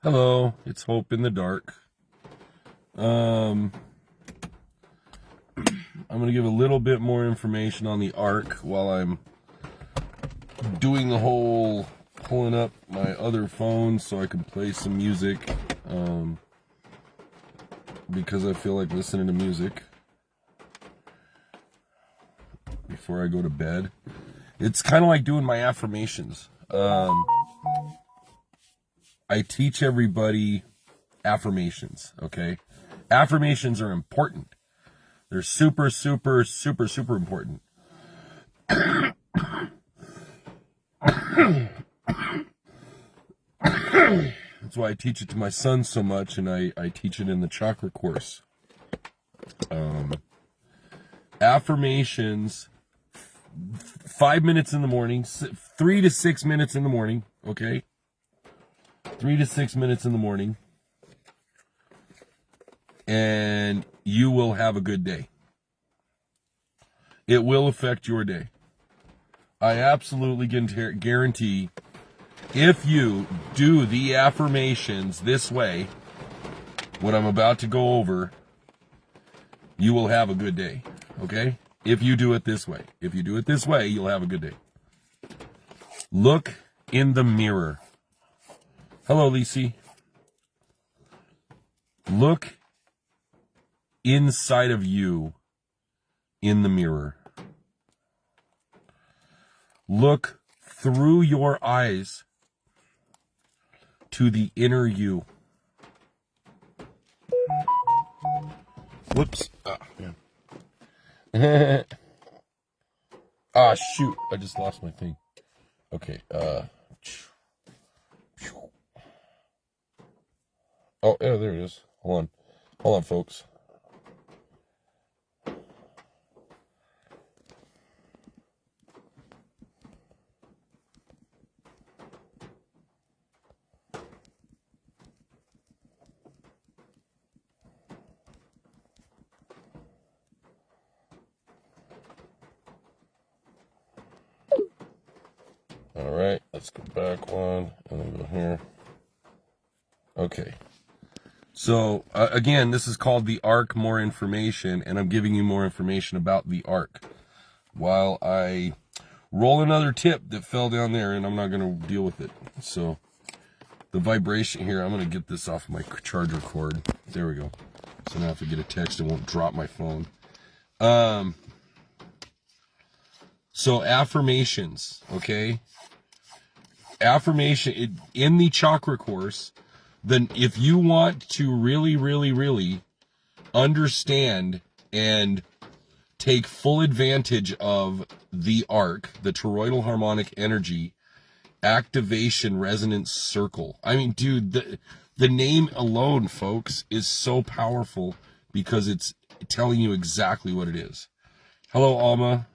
Hello, it's Hope in the Dark. I'm going to give a little bit more information on the arc while I'm doing the whole pulling up my other phone so I can play some music, because I feel like listening to music before I go to bed. It's kind of like doing my affirmations. I teach everybody affirmations, okay? Affirmations are important. They're super, super, super, super important. That's why I teach it to my son so much, and I teach it in the chakra course. Affirmations, 5 minutes in the morning, 3 to 6 minutes in the morning, okay? 3 to 6 minutes in the morning, and you will have a good day. It will affect your day. I absolutely guarantee if you do the affirmations this way, what I'm about to go over, you will have a good day, okay? If you do it this way. If you do it this way, you'll have a good day. Look in the mirror. Hello, Lisi. Look inside of you in the mirror. Look through your eyes to the inner you. Whoops. Yeah. Ah, shoot. I just lost my thing. Okay. Oh, yeah, there it is. Hold on, folks. All right, let's go back one and then go here. Okay. So, again, this is called the arc, more information, and I'm giving you more information about the arc while I roll another tip that fell down there, and I'm not going to deal with it. So, the vibration here, I'm going to get this off my charger cord. There we go. So now if I get a text, it won't drop my phone. So affirmations, okay? Affirmation in the chakra course, then if you want to really, really, really understand and take full advantage of the arc, the toroidal harmonic energy activation resonance circle. I mean, dude, the name alone, folks, is so powerful because it's telling you exactly what it is. Hello, Alma.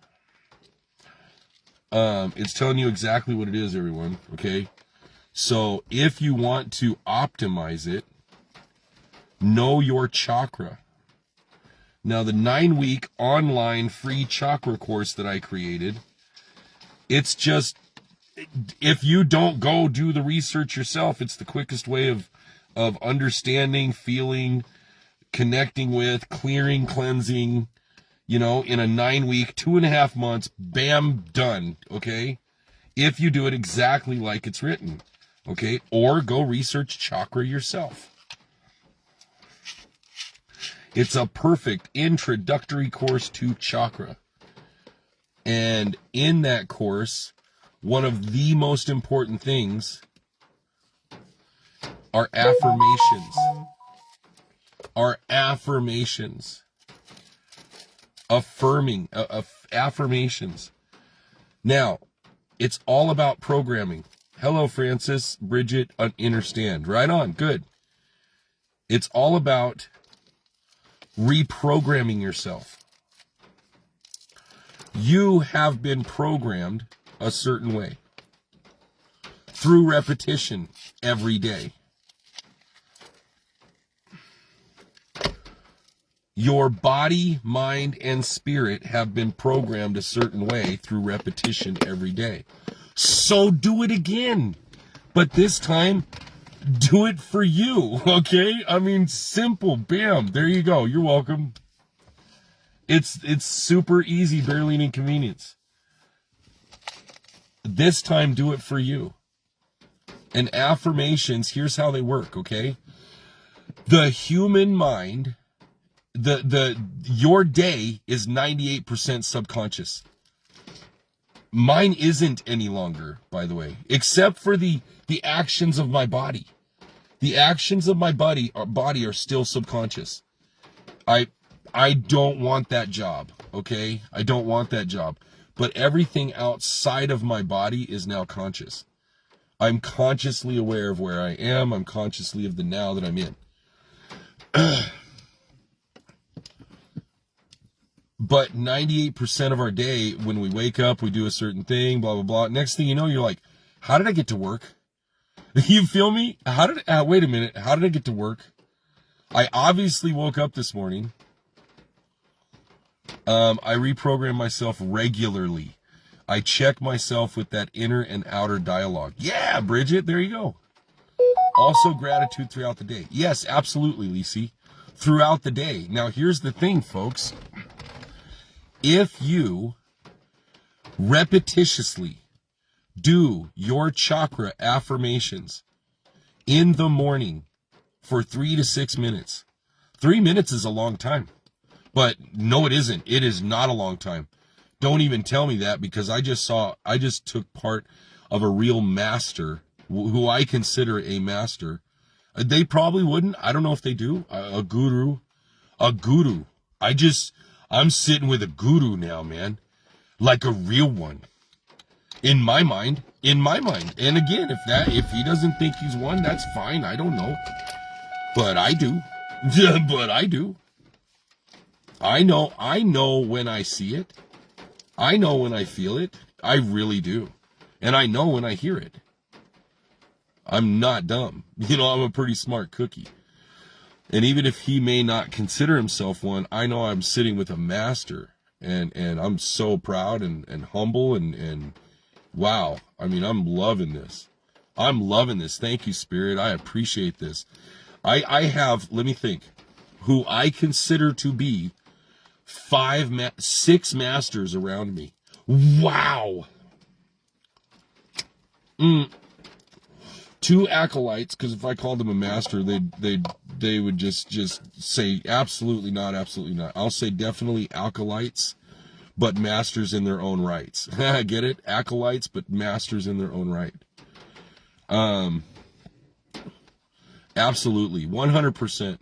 It's telling you exactly what it is, everyone, okay? So if you want to optimize it, know your chakra. Now, the 9-week online free chakra course that I created, it's just, if you don't go do the research yourself, it's the quickest way of understanding, feeling, connecting with, clearing, cleansing, in a 9-week, 2.5 months, bam, done, okay? If you do it exactly like it's written, okay? Or go research chakra yourself. It's a perfect introductory course to chakra. And in that course, one of the most important things are affirmations. Affirmations. Now, it's all about programming. Hello, Francis, Bridget, understand. Right on, good. It's all about reprogramming yourself. You have been programmed a certain way through repetition every day. Your body, mind, and spirit have been programmed a certain way through repetition every day. So do it again. But this time, Do it for you, okay? I mean, simple, bam, there you go. You're welcome. It's super easy, barely an inconvenience. This time, do it for you. And affirmations, here's how they work, okay? The human mind, your day is 98% subconscious. Mine isn't any longer, by the way, except for the actions of my body. The actions of my body are still subconscious. I don't want that job, okay? I don't want that job. But everything outside of my body is now conscious. I'm consciously aware of where I am. I'm consciously of the now that I'm in. But 98% of our day, when we wake up, we do a certain thing, blah, blah, blah. Next thing you know, you're like, how did I get to work? You feel me? Wait a minute. How did I get to work? I obviously woke up this morning. I reprogram myself regularly. I check myself with that inner and outer dialogue. Yeah, Bridget, there you go. Also gratitude throughout the day. Yes, absolutely, Lisi. Throughout the day. Now, here's the thing, folks. If you repetitiously do your chakra affirmations in the morning for 3 to 6 minutes. 3 minutes is a long time. But no, it isn't. It is not a long time. Don't even tell me that, because I just took part of a real master who I consider a master. They probably wouldn't. I don't know if they do. A guru. I'm sitting with a guru now, man. Like a real one. In my mind. And again, if he doesn't think he's one, that's fine. I don't know. But I do. But I do. I know when I see it. I know when I feel it. I really do. And I know when I hear it. I'm not dumb. I'm a pretty smart cookie. And even if he may not consider himself one, I know I'm sitting with a master. And I'm so proud and humble and wow. I mean, I'm loving this. Thank you, Spirit. I appreciate this. I have, let me think, who I consider to be 6 masters around me. Wow. 2 acolytes, because if I called them a master, they would just say absolutely not. I'll say definitely acolytes, but masters in their own rights. Get it? Acolytes, but masters in their own right. Absolutely, 100%.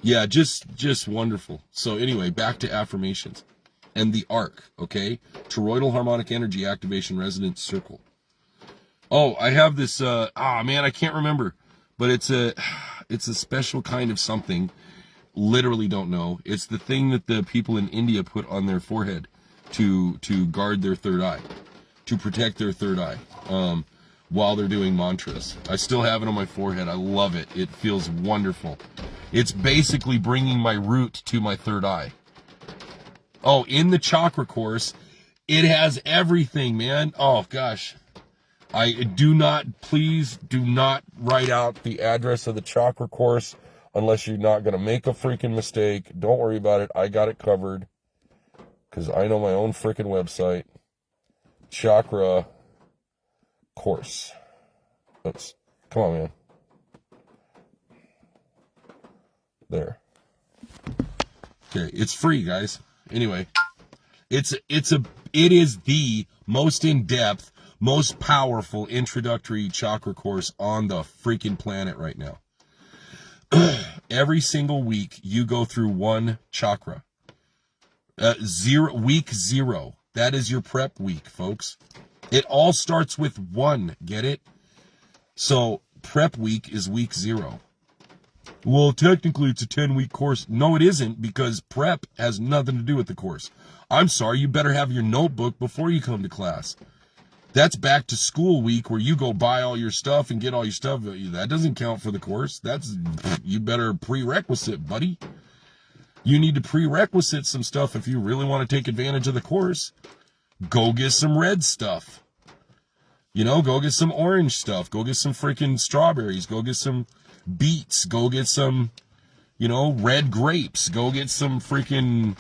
Yeah, just wonderful. So anyway, back to affirmations and the arc, okay? Toroidal harmonic energy activation resonance circle. Oh, I have this, I can't remember, but it's a special kind of something. Literally don't know. It's the thing that the people in India put on their forehead to guard their third eye, to protect their third eye, while they're doing mantras. I still have it on my forehead. I love it. It feels wonderful. It's basically bringing my root to my third eye. Oh, in the chakra course, it has everything, man. Oh, gosh. Please do not write out the address of the chakra course unless you're not going to make a freaking mistake. Don't worry about it. I got it covered because I know my own freaking website. Chakra course. Come on, man. There. Okay, it's free, guys. Anyway, it is the most in-depth, most powerful introductory chakra course on the freaking planet right now. Every single week, you go through one chakra. Week 0. That is your prep week, folks. It all starts with 1. Get it? So prep week is week 0. Well, technically it's a 10-week course. No, it isn't, because prep has nothing to do with the course. I'm sorry, you better have your notebook before you come to class. That's back to school week where you go buy all your stuff and get all your stuff. That doesn't count for the course. You better prerequisite, buddy. You need to prerequisite some stuff if you really want to take advantage of the course. Go get some red stuff. You know, go get some orange stuff. Go get some freaking strawberries. Go get some beets. Go get some, you know, red grapes. Go get some freaking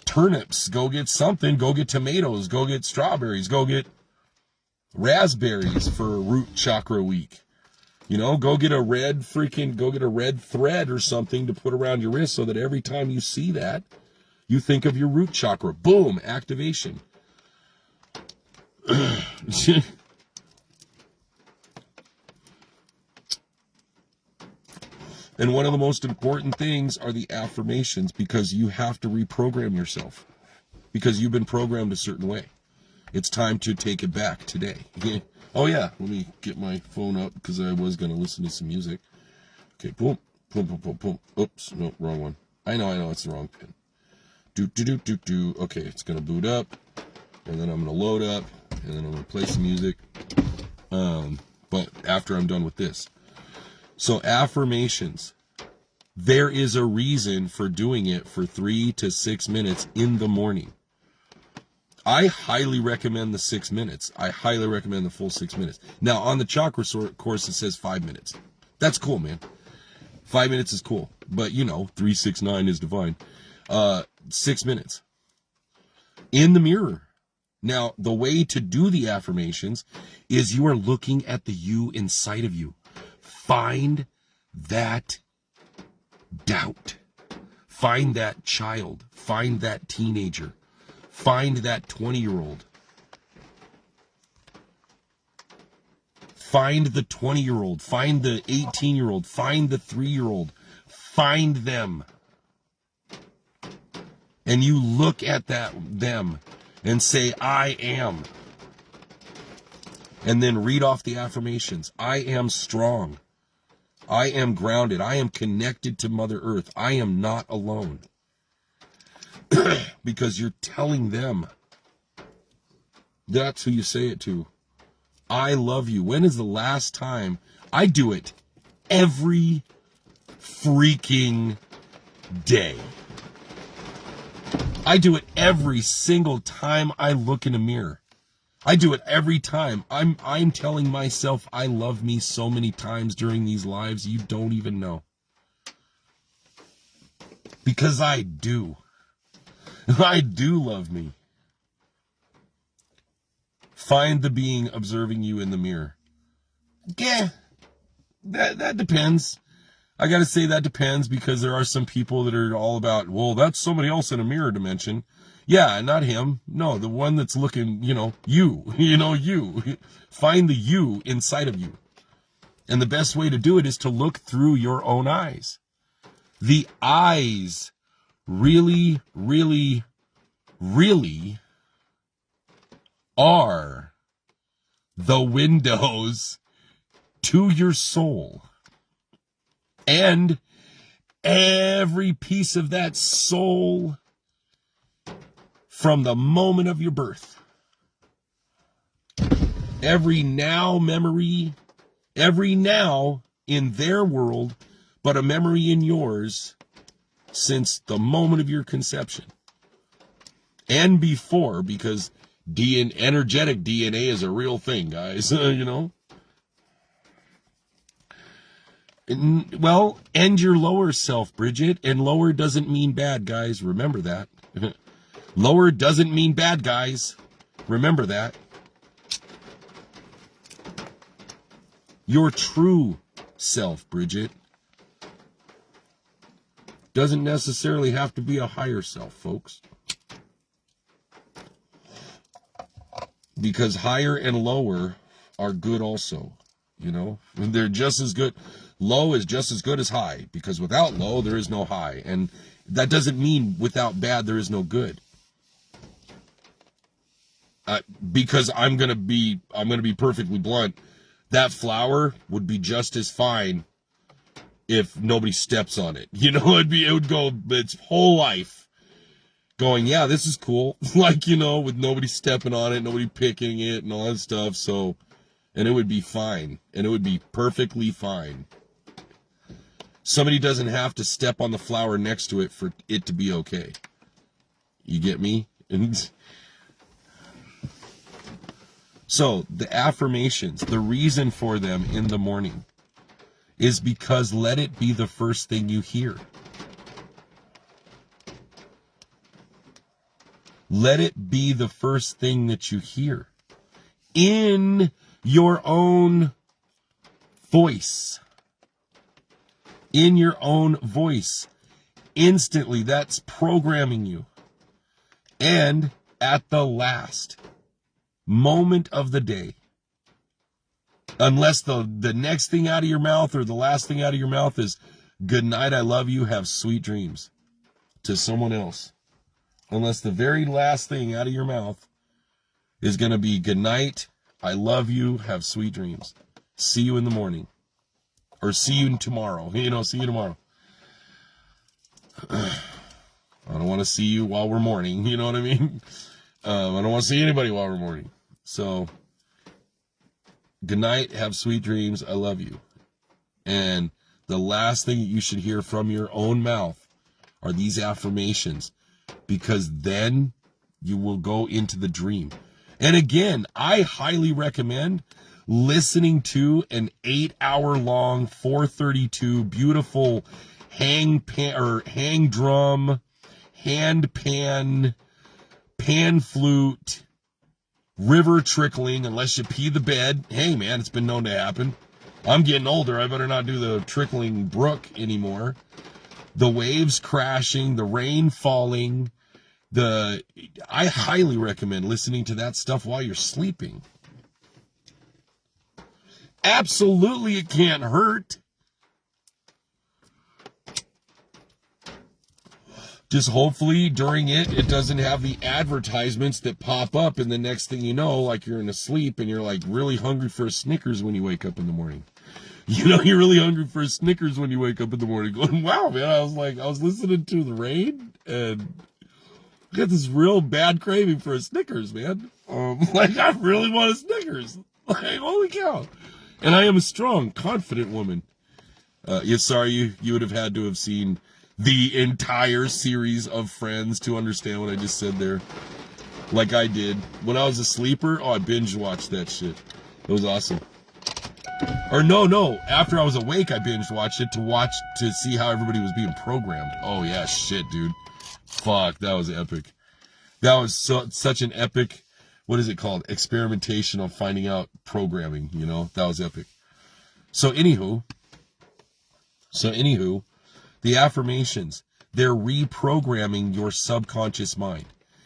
turnips. Go get something. Go get tomatoes. Go get strawberries. Go get raspberries for root chakra week. You know, go get a red thread or something to put around your wrist so that every time you see that, you think of your root chakra. Boom, activation. And one of the most important things are the affirmations, because you have to reprogram yourself because you've been programmed a certain way. It's time to take it back today. Oh yeah, let me get my phone up because I was going to listen to some music. Okay, boom, boom, boom, boom, boom. Oops, no, wrong one. I know, it's the wrong pin. Do. Okay, it's going to boot up, and then I'm going to load up, and then I'm going to play some music. But after I'm done with this. So affirmations, there is a reason for doing it for 3 to 6 minutes in the morning. I highly recommend the 6 minutes. I highly recommend the full 6 minutes. Now, on the chakra course, it says 5 minutes. That's cool, man. 5 minutes is cool. But, 3, 6, 9 is divine. 6 minutes. In the mirror. Now, the way to do the affirmations is you are looking at the you inside of you. Find that doubt. Find that child. Find that teenager. Find that 20-year-old. Find the 20-year-old. Find the 18-year-old. Find the 3-year-old. Find them. And you look at them and say, I am. And then read off the affirmations. I am strong. I am grounded. I am connected to Mother Earth. I am not alone. Because you're telling them. That's who you say it to. I love you. When is the last time? I do it every freaking day. I do it every single time I look in a mirror. I do it every time. I'm telling myself I love me so many times during these lives you don't even know. Because I do. I do love me. Find the being observing you in the mirror. Yeah, that depends. I gotta say that depends, because there are some people that are all about, well, that's somebody else in a mirror dimension. Yeah, not him. No, the one that's looking, you. You. Find the you inside of you. And the best way to do it is to look through your own eyes. The eyes really, really, really are the windows to your soul. And every piece of that soul from the moment of your birth. Every now memory, every now in their world, but a memory in yours since the moment of your conception. And before, because energetic DNA is a real thing, guys, Well, and your lower self, Bridget, and lower doesn't mean bad, guys. Remember that. Lower doesn't mean bad, guys. Remember that. Your true self, Bridget, doesn't necessarily have to be a higher self, folks. Because higher and lower are good also, They're just as good. Low is just as good as high, because without low, there is no high. And that doesn't mean without bad, there is no good. Because I'm gonna be perfectly blunt. That flower would be just as fine if nobody steps on it. It would go its whole life going, yeah, this is cool. With nobody stepping on it, nobody picking it and all that stuff. So, and it would be fine. And it would be perfectly fine. Somebody doesn't have to step on the flower next to it for it to be okay. You get me? And So the affirmations, the reason for them in the morning is because let it be the first thing you hear. Let it be the first thing that you hear in your own voice. In your own voice. Instantly, that's programming you. And at the last moment of the day, unless the next thing out of your mouth or the last thing out of your mouth is, good night, I love you, have sweet dreams, to someone else. Unless the very last thing out of your mouth is going to be, good night, I love you, have sweet dreams. See you in the morning. Or see you tomorrow. See you tomorrow. I don't want to see you while we're mourning. You know what I mean? I don't want to see anybody while we're mourning. So, good night, have sweet dreams, I love you. And the last thing you should hear from your own mouth are these affirmations, because then you will go into the dream. And again, I highly recommend listening to an 8-hour-long 432 beautiful hang drum, hand pan flute, river trickling, unless you pee the bed. Hey man, it's been known to happen. I'm getting older, I better not do the trickling brook anymore. The waves crashing, the rain falling. I highly recommend listening to that stuff while you're sleeping. Absolutely, it can't hurt. Just hopefully during it doesn't have the advertisements that pop up, and the next thing you know, like you're in a sleep and you're like really hungry for a Snickers when you wake up in the morning. You're really hungry for a Snickers when you wake up in the morning going, wow, man, I was listening to the rain and I got this real bad craving for a Snickers, man. I really want a Snickers. Holy cow. And I am a strong, confident woman. Sorry, you would have had to have seen the entire series of Friends to understand what I just said there. Like I did. When I was a sleeper, I binge watched that shit. It was awesome. Or no. After I was awake, I binge watched it to see how everybody was being programmed. Oh yeah, shit, dude. Fuck, that was epic. That was such an epic, what is it called? Experimentation on finding out programming, That was epic. So anywho, the affirmations, they're reprogramming your subconscious mind.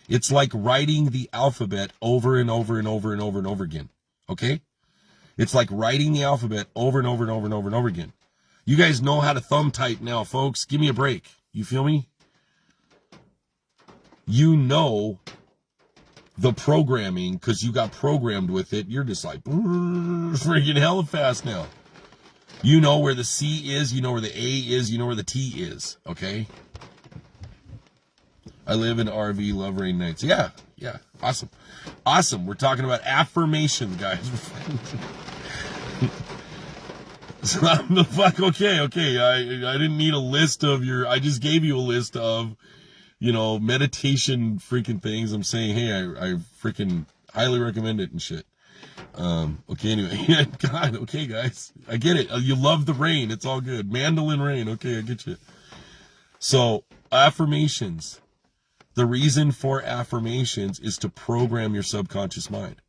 It's like writing the alphabet over and over and over and over and over again. Okay? It's like writing the alphabet over and over and over and over and over again. You guys know how to thumb type now, folks. Give me a break. You feel me? You know the programming because you got programmed with it. You're just like freaking hella fast now. You know where the C is, you know where the A is, you know where the T is, okay? I live in RV, love rain nights. Yeah, awesome. We're talking about affirmations, guys. So I'm the fuck, okay. I didn't need a list of I just gave you a list of, meditation freaking things. I'm saying, hey, I freaking highly recommend it and shit. Okay, anyway. God, okay, guys. I get it. You love the rain. It's all good. Mandolin rain. Okay, I get you. So, affirmations. The reason for affirmations is to program your subconscious mind.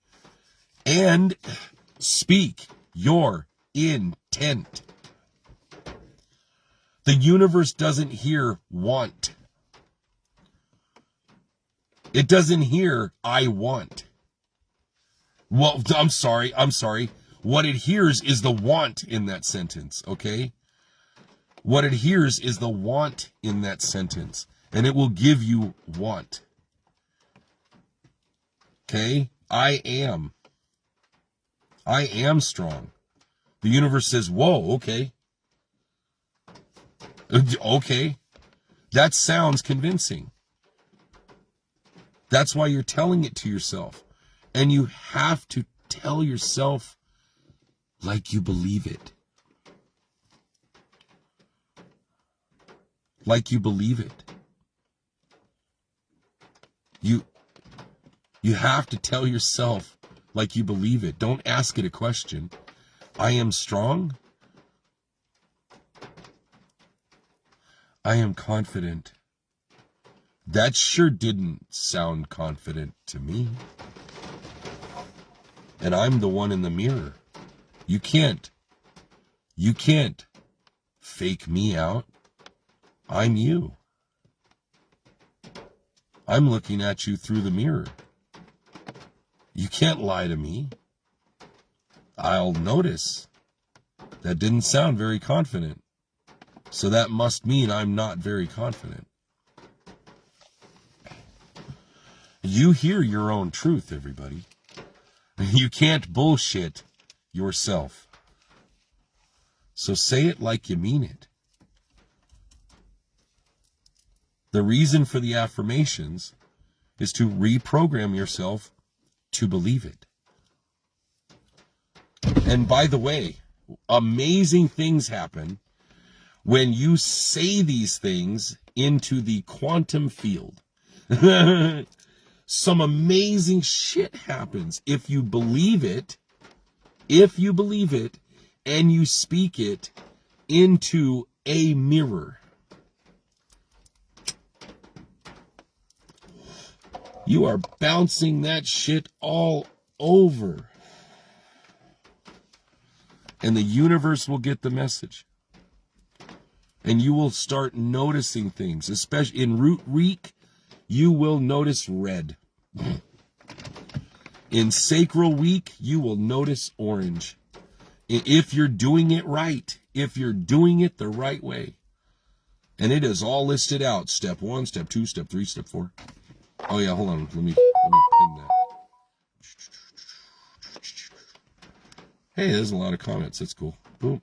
And speak your intent. The universe doesn't hear want. It doesn't hear I want. Well, I'm sorry. What it hears is the want in that sentence, okay? What it hears is the want in that sentence, and it will give you want. Okay? I am strong. The universe says, whoa, okay. Okay. That sounds convincing. That's why you're telling it to yourself. And you have to tell yourself like you believe it. Like you believe it. You have to tell yourself like you believe it. Don't ask it a question. I am strong. I am confident. That sure didn't sound confident to me. And I'm the one in the mirror. You can't fake me out. I'm you. I'm looking at you through the mirror. You can't lie to me. I'll notice. That didn't sound very confident. So that must mean I'm not very confident. You hear your own truth, everybody. You can't bullshit yourself. So say it like you mean it. The reason for the affirmations is to reprogram yourself to believe it. And by the way, amazing things happen when you say these things into the quantum field. Some amazing shit happens if you believe it, and you speak it into a mirror. You are bouncing that shit all over. And the universe will get the message. And you will start noticing things, especially in root week, you will notice red. In sacral week, you will notice orange. If you're doing it right, if you're doing it the right way. And it is all listed out. Step 1, step 2, step 3, step 4. Oh yeah, hold on. Let me pin that. Hey, there's a lot of comments. That's cool. Boom.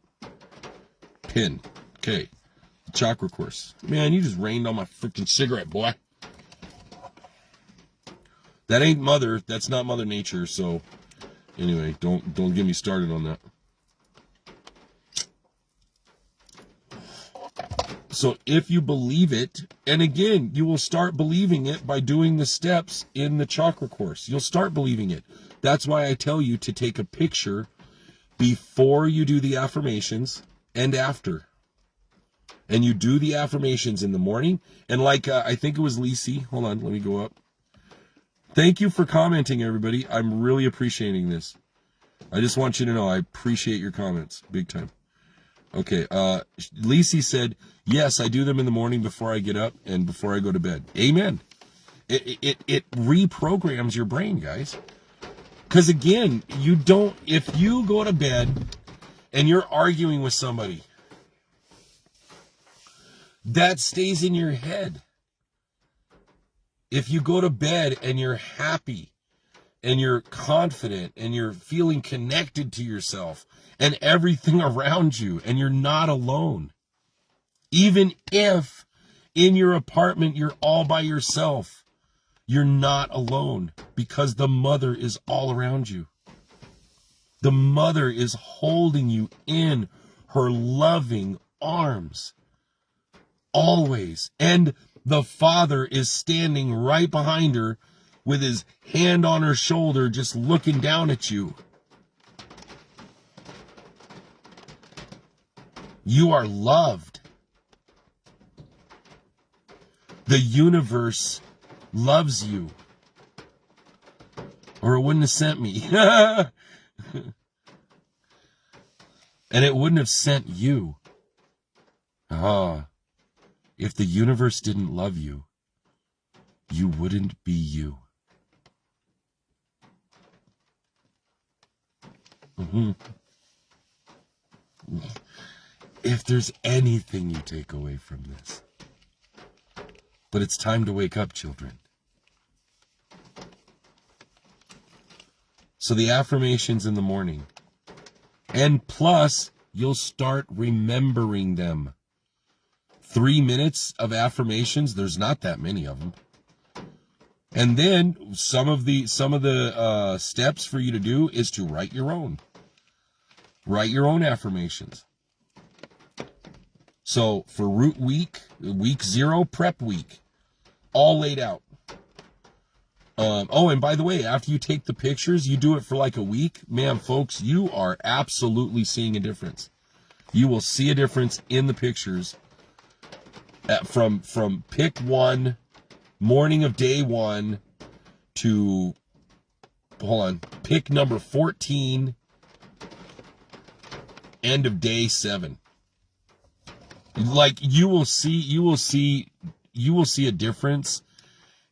Pin. Okay. Chakra course. Man, you just rained on my freaking cigarette, boy. That ain't that's not Mother Nature, so anyway, don't get me started on that. So if you believe it, and again, you will start believing it by doing the steps in the chakra course. You'll start believing it. That's why I tell you to take a picture before you do the affirmations and after. And you do the affirmations in the morning. And like, I think it was Lisi. Hold on, let me go up. Thank you for commenting, everybody. I'm really appreciating this. I just want you to know I appreciate your comments big time. Okay, Lisi said, yes, I do them in the morning before I get up and before I go to bed. Amen. It reprograms your brain, guys. Because again, if you go to bed and you're arguing with somebody, that stays in your head. If you go to bed and you're happy and you're confident and you're feeling connected to yourself and everything around you and you're not alone, even if in your apartment you're all by yourself, you're not alone because the mother is all around you. The mother is holding you in her loving arms always. And the father is standing right behind her with his hand on her shoulder, just looking down at you. You are loved. The universe loves you. Or it wouldn't have sent me. And it wouldn't have sent you. If the universe didn't love you, you wouldn't be you. If there's anything you take away from this. But it's time to wake up, children. So the affirmations in the morning. And plus, you'll start remembering them. 3 minutes of affirmations, there's not that many of them. And then some of the steps for you to do is to write your own. Write your own affirmations. So for root week 0, prep week, all laid out. Oh, and by the way, after you take the pictures, you do it for like a week. Man, folks, you are absolutely seeing a difference. You will see a difference in the pictures from pick one, morning of day one, to, hold on, pick number 14, end of day 7. Like, you will see a difference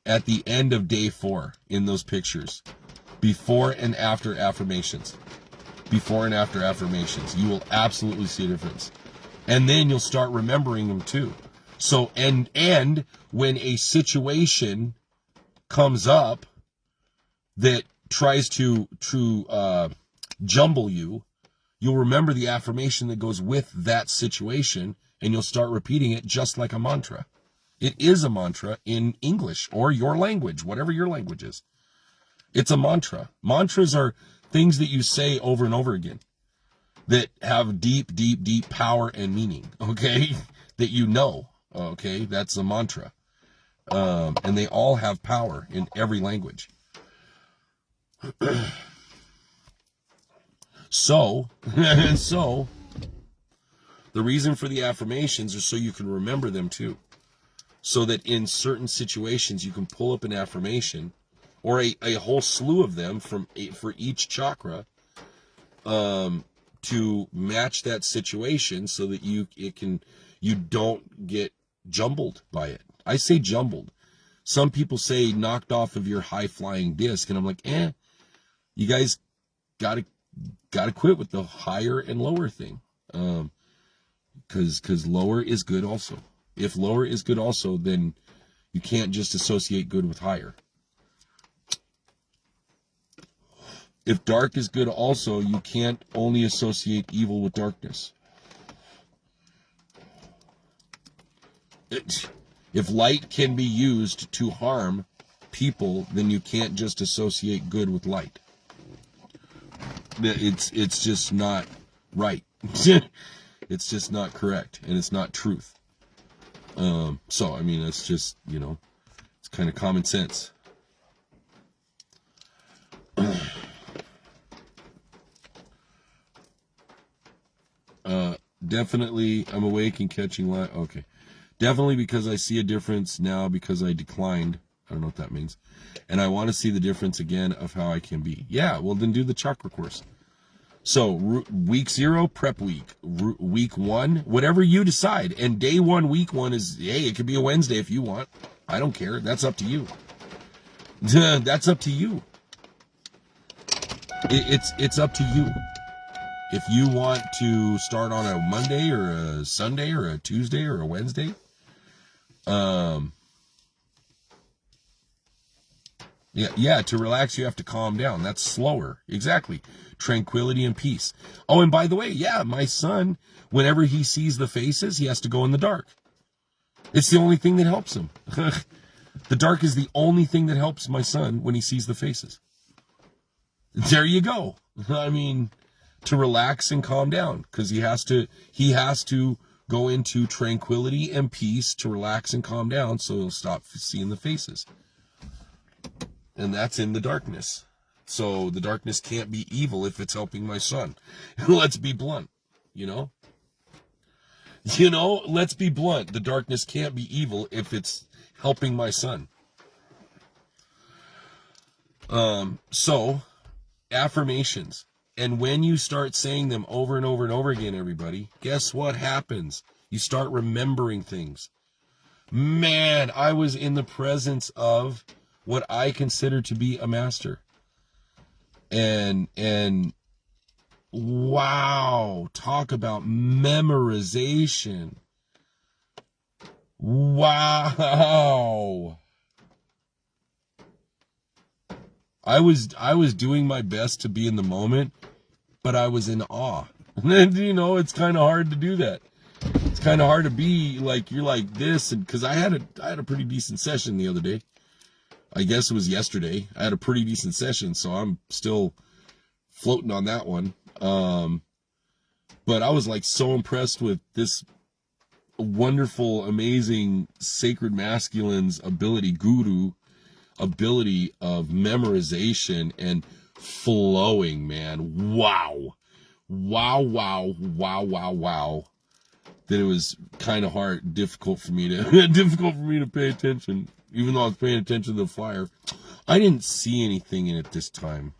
at the end of day 4 in those pictures. Before and after affirmations. Before and after affirmations. You will absolutely see a difference. And then you'll start remembering them too. So, and when a situation comes up that tries to jumble you, you'll remember the affirmation that goes with that situation, and you'll start repeating it just like a mantra. It is a mantra in English or your language, whatever your language is. It's a mantra. Mantras are things that you say over and over again that have deep, deep, deep power and meaning, okay? That you know, okay? That's a mantra. And they all have power in every language. So, the reason for the affirmations is so you can remember them too. So that in certain situations you can pull up an affirmation or a whole slew of them for each chakra to match that situation so that you don't get jumbled by it. I say jumbled. Some people say knocked off of your high flying disc, and I'm like, you guys gotta quit with the higher and lower thing. Because lower is good also. If lower is good also, then you can't just associate good with higher. If dark is good also, you can't only associate evil with darkness. If light can be used to harm people, then you can't just associate good with light. It's just not right. It's just not correct, and it's not truth. So, I mean, it's just, it's kind of common sense. Definitely, I'm awake and catching light. Okay. Definitely because I see a difference now because I declined. I don't know what that means. And I want to see the difference again of how I can be. Yeah, well, then do the chakra course. So, week 0, prep week. Week 1, whatever you decide. And day 1, week 1 is, hey, it could be a Wednesday if you want. I don't care. That's up to you. That's up to you. It's up to you. If you want to start on a Monday or a Sunday or a Tuesday or a Wednesday, yeah, to relax, you have to calm down. That's slower. Exactly. Tranquility and peace. Oh, and by the way, yeah, my son, whenever he sees the faces, he has to go in the dark. It's the only thing that helps him. The dark is the only thing that helps my son when he sees the faces. There you go. I mean, to relax and calm down, because he has to go into tranquility and peace to relax and calm down so he'll stop seeing the faces. And that's in the darkness. So the darkness can't be evil if it's helping my son. Let's be blunt, let's be blunt. The darkness can't be evil if it's helping my son. So affirmations. And when you start saying them over and over and over again, everybody, guess what happens? You start remembering things. Man, I was in the presence of what I consider to be a master. And wow, talk about memorization. Wow. I was doing my best to be in the moment, but I was in awe. And it's kind of hard to do that. It's kind of hard to be like, you're like this, and because I had a pretty decent session the other day. I guess it was yesterday. I had a pretty decent session, so I'm still floating on that one. But I was like so impressed with this wonderful, amazing, sacred masculine's ability, guru, ability of memorization and flowing, man. Wow. Wow, wow, wow, wow, wow. That it was kind of difficult for me to pay attention, even though I was paying attention to the flyer. I didn't see anything in it this time.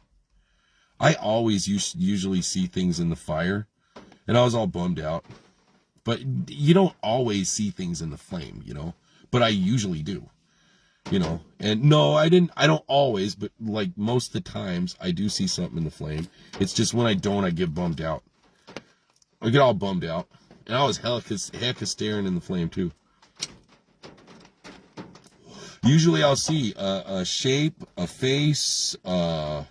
I always usually see things in the fire, and I was all bummed out. But you don't always see things in the flame, you know, but I usually do, you know. And no, I don't always, but like most of the times I do see something in the flame. It's just when I don't, I get bummed out. I get all bummed out. And I was heck of staring in the flame too. Usually I'll see a shape, a face, a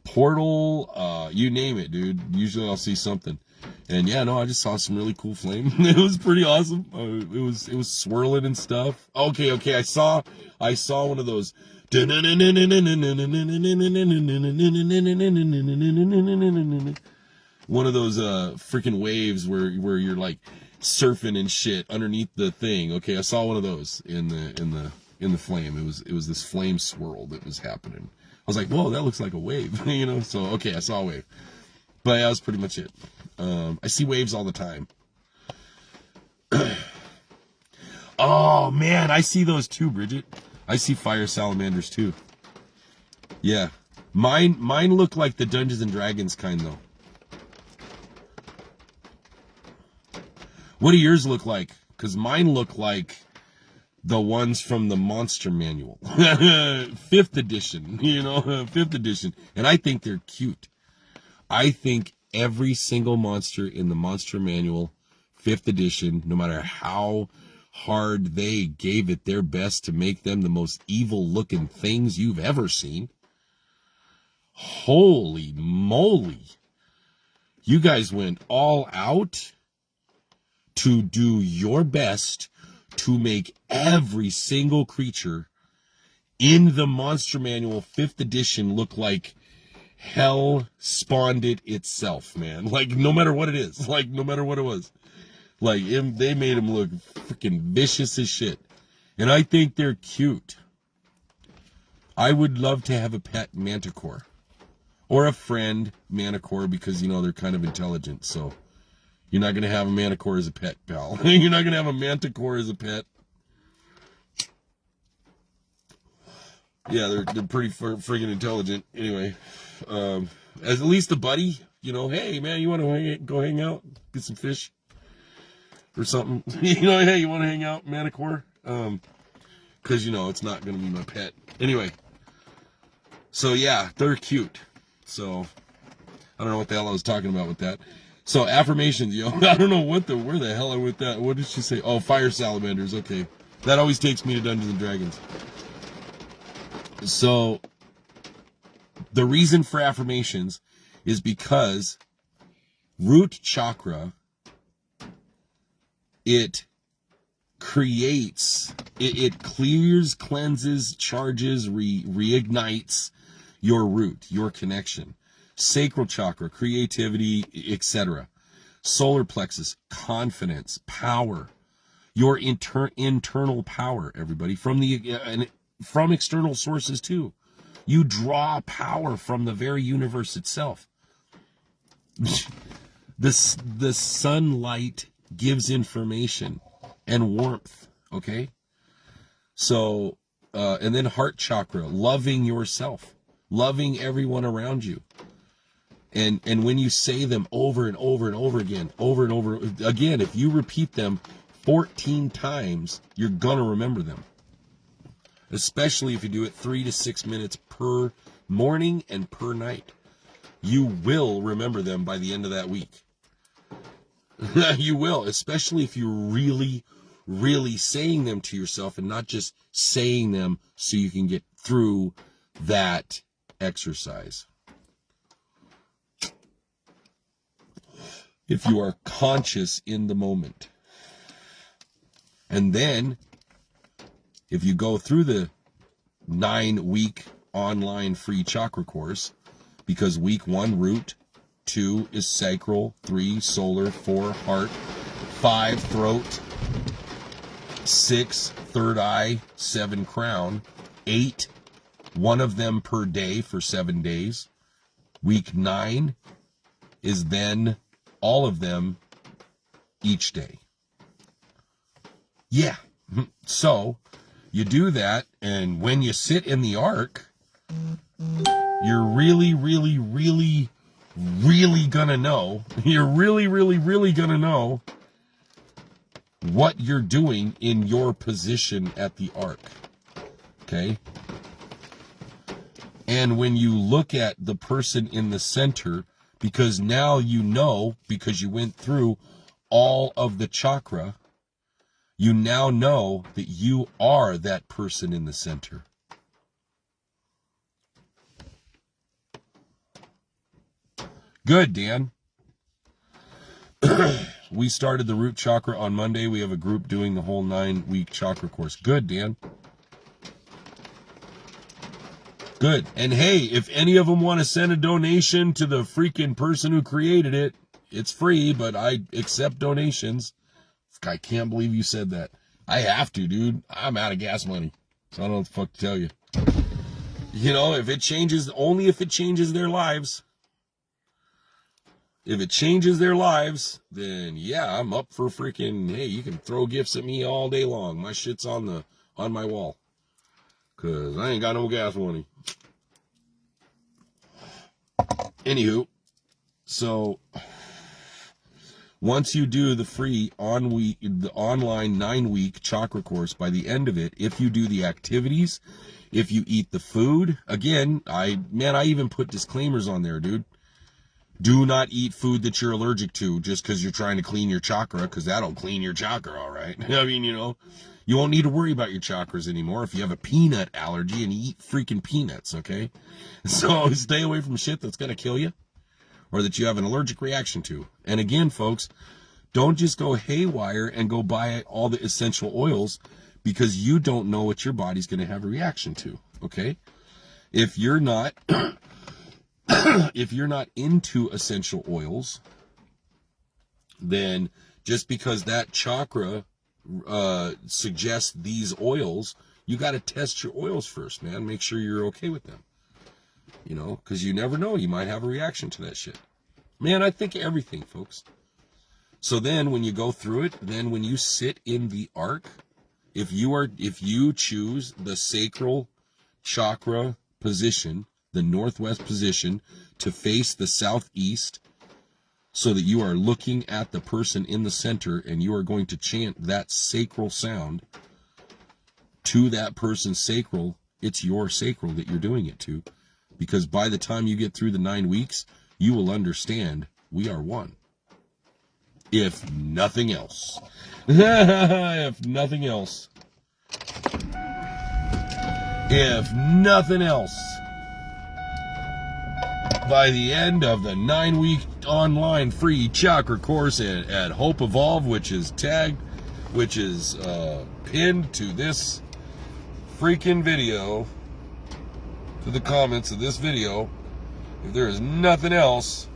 portal, you name it, dude. Usually I'll see something. And yeah, no, I just saw some really cool flame. It was pretty awesome. It was swirling and stuff. Okay, I saw one of those. One of those freaking waves where you're like surfing and shit underneath the thing. Okay, I saw one of those in the flame. It was this flame swirl that was happening. I was like, whoa, that looks like a wave, you know. So okay, I saw a wave, but that was pretty much it. I see waves all the time. Oh man, I see those too, Bridget. I see fire salamanders too. Yeah, mine look like the Dungeons and Dragons kind though. What do yours look like? Because mine look like the ones from the Monster Manual. 5th edition, you know, 5th edition. And I think they're cute. I think every single monster in the Monster Manual, 5th edition, no matter how hard they gave it their best to make them the most evil looking things you've ever seen. Holy moly. You guys went all out to do your best to make every single creature in the Monster Manual 5th edition look like hell spawned it itself, man. Like, no matter what it is. Like, no matter what it was. Like, they made them look freaking vicious as shit. And I think they're cute. I would love to have a pet manticore. Or a friend manticore because, you know, they're kind of intelligent, so... You're not going to have a manticore as a pet, pal. You're not going to have a manticore as a pet. Yeah, they're pretty friggin' intelligent. Anyway, as at least a buddy, you know, hey, man, you want to go hang out? Get some fish? Or something? You know, hey, you want to hang out, manticore? Because, you know, it's not going to be my pet. Anyway, so yeah, they're cute. So, I don't know what the hell I was talking about with that. So affirmations, yo. I don't know where the hell I went with that. What did she say? Oh, fire salamanders. Okay. That always takes me to Dungeons and Dragons. So the reason for affirmations is because root chakra, it creates, it clears, cleanses, charges, reignites your root, your connection. Sacral chakra, creativity, etc. Solar plexus, confidence, power, your internal power, everybody, from external sources too. You draw power from the very universe itself. The sunlight gives information and warmth, okay? So, and then heart chakra, loving yourself, loving everyone around you. And when you say them over and over and over again, if you repeat them 14 times, you're gonna remember them. Especially if you do it 3 to 6 minutes per morning and per night. You will remember them by the end of that week. You will, especially if you're really, really saying them to yourself and not just saying them so you can get through that exercise. If you are conscious in the moment. And then, if you go through the 9-week online free chakra course, because week 1, root, 2 is sacral, 3, solar, 4, heart, 5, throat, 6, third eye, 7, crown, 8, one of them per day for 7 days. Week 9 is then all of them each day. Yeah. So you do that, and when you sit in the ark, you're really, really, really, really gonna know. You're really, really, really gonna know what you're doing in your position at the ark. Okay? And when you look at the person in the center, because now you know, because you went through all of the chakra, you now know that you are that person in the center. Good, Dan. We started the root chakra on Monday. We have a group doing the whole 9-week chakra course. Good, Dan. Good. And hey, if any of them want to send a donation to the freaking person who created it, it's free, but I accept donations. I can't believe you said that. I have to, dude. I'm out of gas money. So I don't know what the fuck to tell you. You know, if it changes, only if it changes their lives. If it changes their lives, then yeah, I'm up for freaking, hey, you can throw gifts at me all day long. My shit's on my wall. Cause I ain't got no gas money. Anywho, so once you do the free the online 9-week chakra course, by the end of it, if you do the activities, if you eat the food, again, I even put disclaimers on there, dude. Do not eat food that you're allergic to just because you're trying to clean your chakra, because that'll clean your chakra, all right? I mean, you know, you won't need to worry about your chakras anymore if you have a peanut allergy and you eat freaking peanuts, okay? So stay away from shit that's going to kill you or that you have an allergic reaction to. And again, folks, don't just go haywire and go buy all the essential oils because you don't know what your body's going to have a reaction to, okay? If you're not... if you're not into essential oils, then just because that chakra suggests these oils, you got to test your oils first, man. Make sure you're okay with them. You know, because you never know. You might have a reaction to that shit. Man, I think everything, folks. So then when you go through it, then when you sit in the ark, if you choose the sacral chakra position, the northwest position, to face the southeast, so that you are looking at the person in the center and you are going to chant that sacral sound to that person's sacral. It's your sacral that you're doing it to, because by the time you get through the 9 weeks, you will understand we are one. If nothing else. If nothing else. If nothing else. By the end of the 9-week online free chakra course at Hope Evolve, which is pinned to this freaking video, to the comments of this video, if there is nothing else,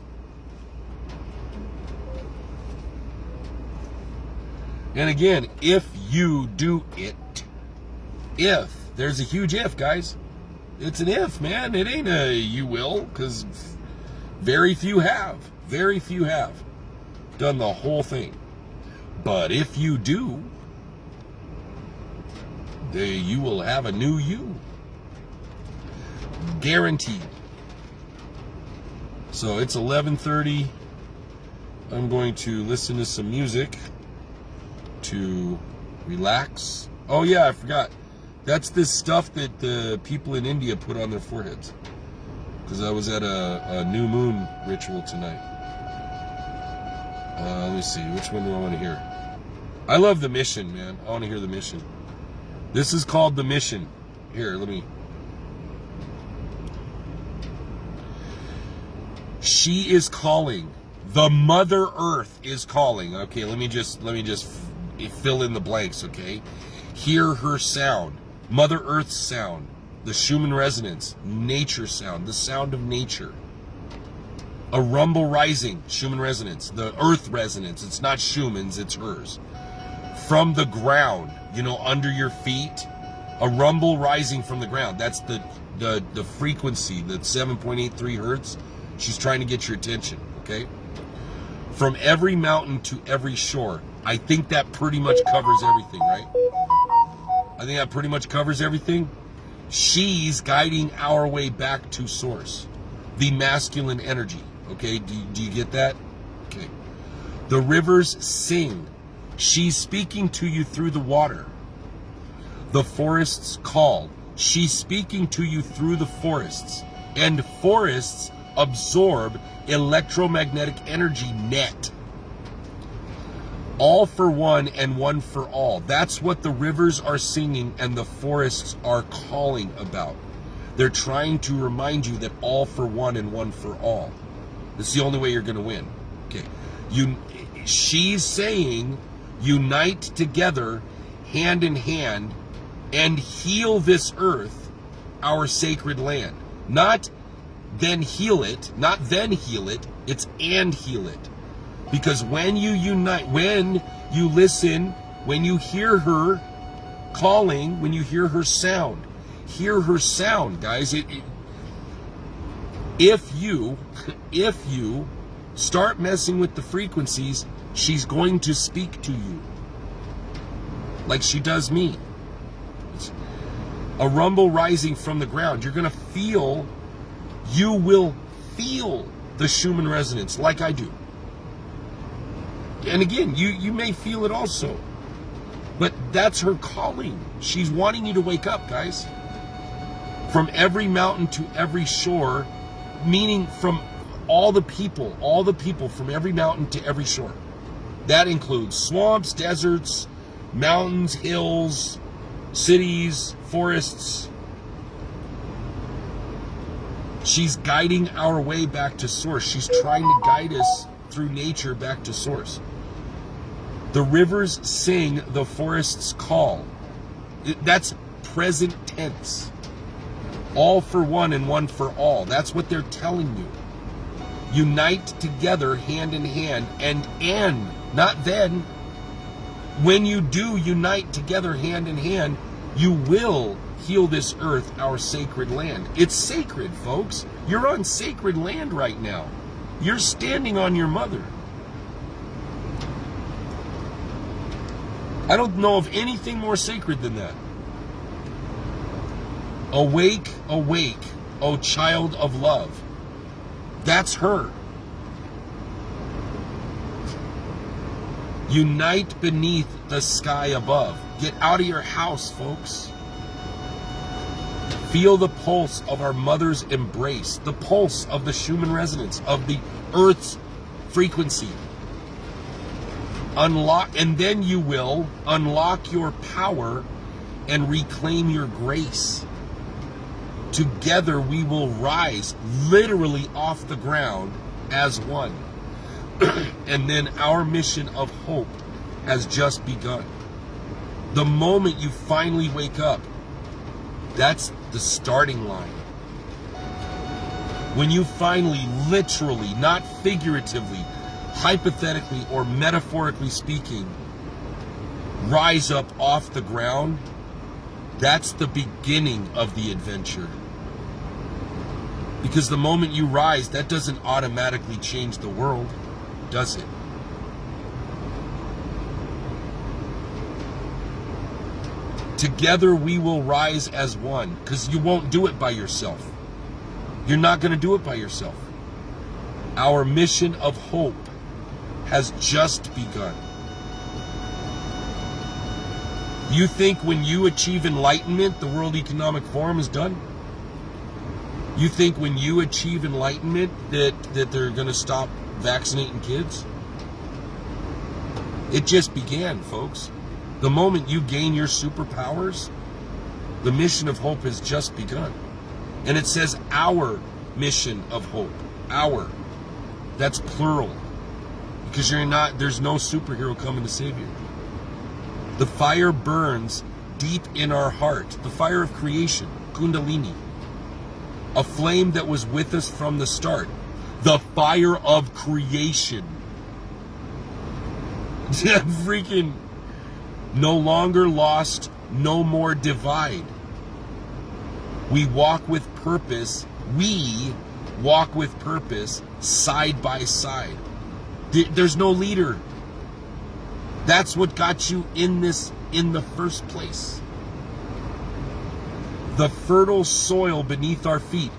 and again, if you do it, there's a huge if, guys. It's an if, man. It ain't a you will, because very few have done the whole thing. But if you do, you will have a new you. Guaranteed. So it's 11:30. I'm going to listen to some music to relax. Oh yeah, I forgot. That's this stuff that the people in India put on their foreheads. Because I was at a new moon ritual tonight. Let me see. Which one do I want to hear? I love The Mission, man. I want to hear The Mission. This is called The Mission. Here, let me... She is calling. The Mother Earth is calling. Okay, let me just fill in the blanks, okay? Hear her sound. Mother Earth's sound, the Schumann resonance, nature sound, the sound of nature. A rumble rising, Schumann resonance, the earth resonance. It's not Schumann's, it's hers. From the ground, under your feet, A rumble rising from the ground. That's the frequency, the 7.83 hertz. She's trying to get your attention, okay? From every mountain to every shore. I think that pretty much covers everything, right? I think that pretty much covers everything. She's guiding our way back to source. The masculine energy, okay? Do you get that? Okay. The rivers sing. She's speaking to you through the water. The forests call. She's speaking to you through the forests. And forests absorb electromagnetic energy net. All for one and one for all. That's what the rivers are singing and the forests are calling about. They're trying to remind you that all for one and one for all. That's the only way you're going to win. Okay. She's saying, unite together, hand in hand, and heal this earth, our sacred land. Not then heal it, it's and heal it. Because when you unite, when you listen, when you hear her calling, when you hear her sound, guys. If you start messing with the frequencies, she's going to speak to you like she does me. A rumble rising from the ground. You're going to feel, you will feel the Schumann resonance like I do. And again, you may feel it also. But that's her calling. She's wanting you to wake up, guys. From every mountain to every shore, meaning from all the people from every mountain to every shore. That includes swamps, deserts, mountains, hills, cities, forests. She's guiding our way back to source. She's trying to guide us through nature back to source. The rivers sing, the forests call. That's present tense. All for one and one for all. That's what they're telling you. Unite together, hand in hand, and not then. When you do unite together, hand in hand, you will heal this earth, our sacred land. It's sacred, folks. You're on sacred land right now. You're standing on your mother. I don't know of anything more sacred than that. Awake, awake, O child of love. That's her. Unite beneath the sky above. Get out of your house, folks. Feel the pulse of our mother's embrace, the pulse of the Schumann resonance, of the earth's frequency. Unlock, and then you will unlock your power and reclaim your grace. Together we will rise literally off the ground as one. And then our mission of hope has just begun. The moment you finally wake up, that's the starting line. When you finally, literally, not figuratively, hypothetically or metaphorically speaking, rise up off the ground, that's the beginning of the adventure. Because the moment you rise, that doesn't automatically change the world, does it? Together we will rise as one, because you won't do it by yourself. You're not going to do it by yourself. Our mission of hope has just begun. You think when you achieve enlightenment, the World Economic Forum is done? You think when you achieve enlightenment that they're going to stop vaccinating kids? It just began, folks. The moment you gain your superpowers, the mission of hope has just begun. And it says our mission of hope. Our. That's plural. Because there's no superhero coming to save you. The fire burns deep in our heart. The fire of creation, Kundalini. A flame that was with us from the start. The fire of creation. Freaking no longer lost, no more divide. We walk with purpose. We walk with purpose side by side. There's no leader. That's what got you in this in the first place. The fertile soil beneath our feet.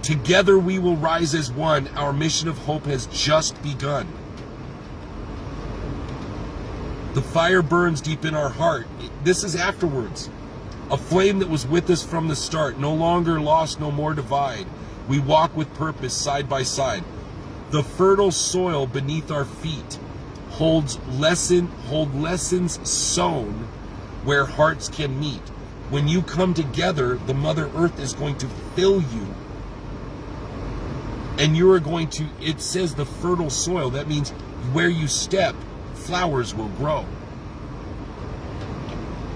Together we will rise as one. Our mission of hope has just begun. The fire burns deep in our heart. This is afterwards. A flame that was with us from the start. No longer lost, no more divide. We walk with purpose side by side. The fertile soil beneath our feet hold lessons sown where hearts can meet. When you come together, the Mother Earth is going to fill you. And you are going to, it says the fertile soil. That means where you step, flowers will grow.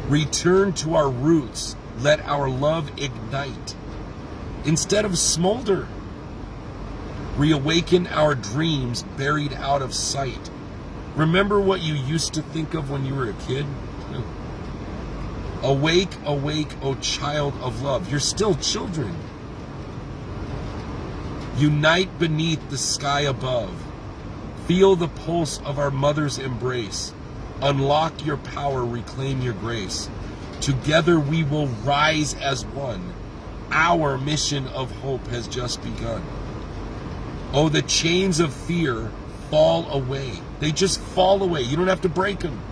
Return to our roots. Let our love ignite instead of smolder. Reawaken our dreams buried out of sight. Remember what you used to think of when you were a kid? Awake, awake, O child of love. You're still children. Unite beneath the sky above. Feel the pulse of our mother's embrace. Unlock your power, reclaim your grace. Together we will rise as one. Our mission of hope has just begun. Oh, the chains of fear fall away. They just fall away. You don't have to break them.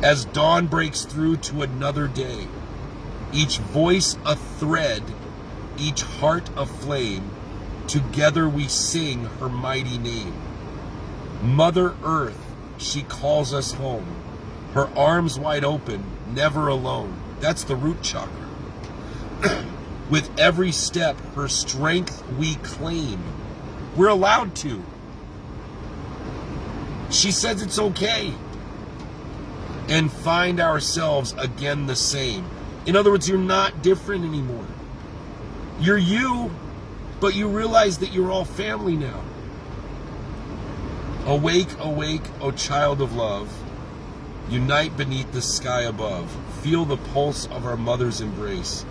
As dawn breaks through to another day, each voice a thread, each heart a flame, together we sing her mighty name. Mother Earth, she calls us home. Her arms wide open, never alone. That's the root chakra. With every step, her strength we claim. We're allowed to. She says it's okay. And find ourselves again the same. In other words, you're not different anymore. You're you, but you realize that you're all family now. Awake, awake, O child of love. Unite beneath the sky above. Feel the pulse of our mother's embrace.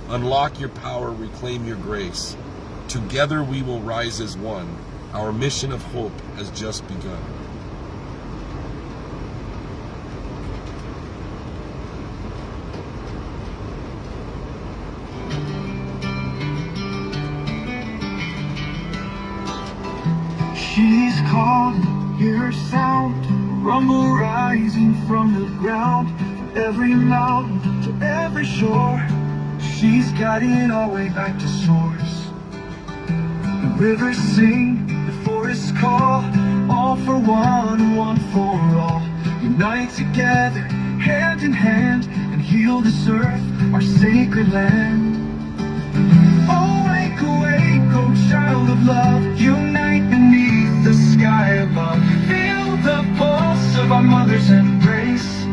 Unlock your power, reclaim your grace. Together we will rise as one. Our mission of hope has just begun. She's calling, hear her sound, rumble rising from the ground. From every mountain to every shore, she's guiding our way back to source. The rivers sing, the forests call, all for one, one for all. Unite together, hand in hand, and heal this earth, our sacred land. Awake, awake, oh child of love, unite beneath the sky above. Feel the pulse of our mother's embrace.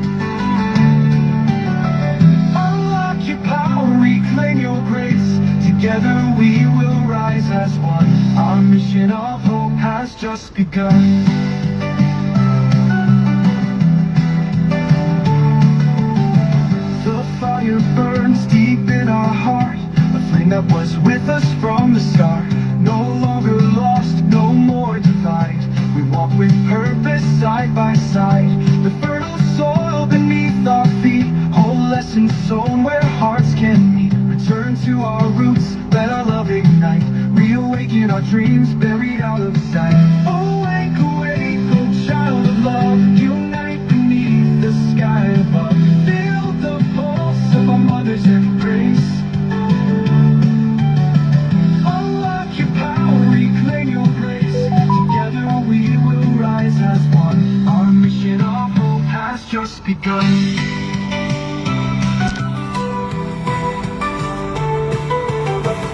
Unlock your power, reclaim your grace. Together we will rise as one. Our mission of hope has just begun. The fire burns deep in our heart, a flame that was with us from the start. No longer lost, no more divide. We walk with purpose side by side. The fertile soil beneath our feet, whole lessons sown where hearts can meet. Return to our roots, let our love ignite. Reawaken our dreams buried out of sight. Awake, awake, oh child of love, unite beneath the sky above. Feel the pulse of our mother's embrace. Unlock your power, reclaim your grace. Together we will rise as one. Our mission of hope has just begun.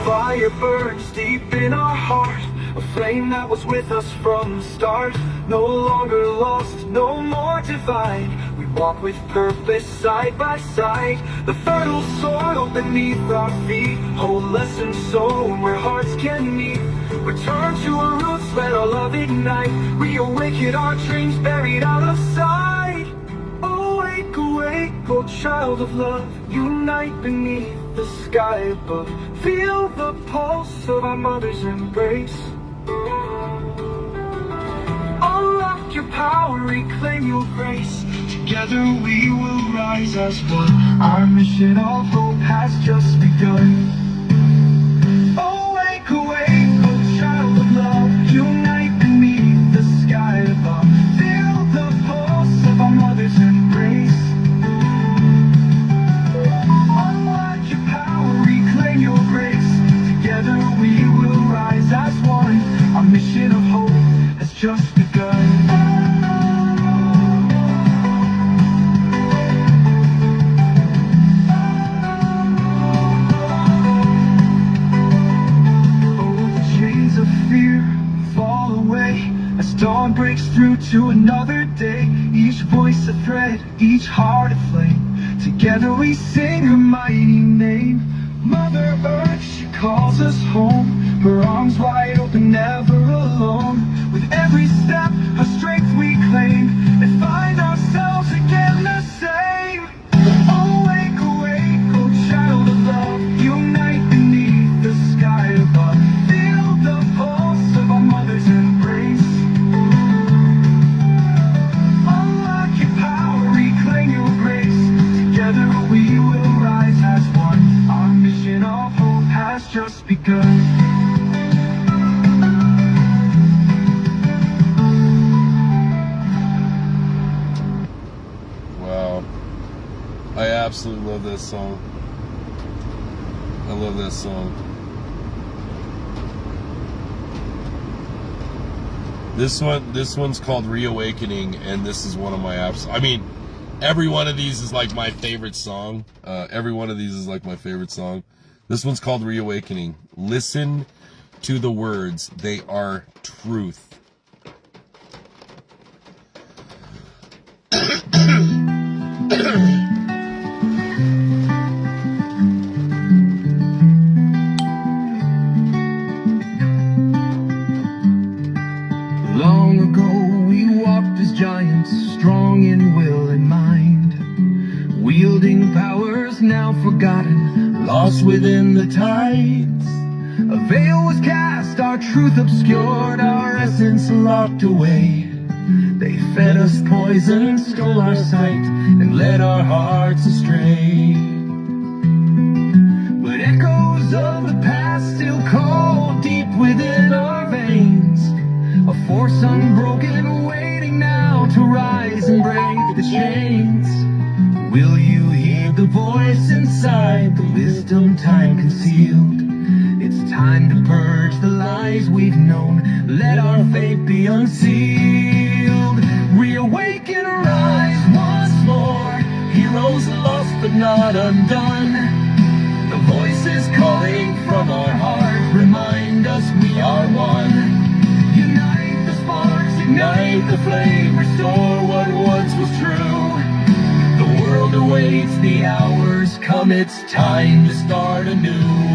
Fire burns deep in our heart, a flame that was with us from the start. No longer lost, no more divide. We walk with purpose side by side. The fertile soil beneath our feet, whole lessons sown where hearts can meet. Return to our roots, let our love ignite. Reawaken our dreams buried out of sight. awake, oh child of love, unite beneath the sky above. Feel the pulse of our mother's embrace. Unlock your power, reclaim your grace. Together we will rise as one. Our mission of hope has just begun. Awake, awake, oh child of love, unite beneath the sky above. Feel the pulse of our mother's embrace. Unlock your power, reclaim your grace. Together we will rise as one. Our mission of hope has just begun. Dawn breaks through to another day. Each voice a thread, each heart a flame. Together we sing her mighty name. Mother Earth, she calls us home. Her arms wide open, never alone. With every step, her strength we claim, and find ourselves again the same. Awake, awake, oh child of love, unite beneath the sky above. Feel the pulse of our mother's embrace. Together we will rise as one. Our mission of hope has just begun. Wow. I absolutely love this song. I love this song. This one's called Reawakening, and this is one of my absolute, I mean, every one of these is like my favorite song. Every one of these is like my favorite song. This one's called Reawakening. Listen to the words. They are truth. Long ago we walked as giants, strong in will and mind, wielding powers now forgotten, lost within the tides. A veil was cast, our truth obscured, our essence locked away. They fed us poison, stole our sight, and led our hearts astray. But echoes of the past still call deep within our veins, a force unbroken, waiting now to rise and break the chains. Will you hear the voice inside, the wisdom time concealed? It's time to purge the lies we've known, let our fate be unsealed. Reawaken, rise once more, heroes lost but not undone. The voices calling from our heart remind us we are one. Unite the sparks, ignite the flame, restore what once was true. The world awaits, the hours come, it's time to start anew.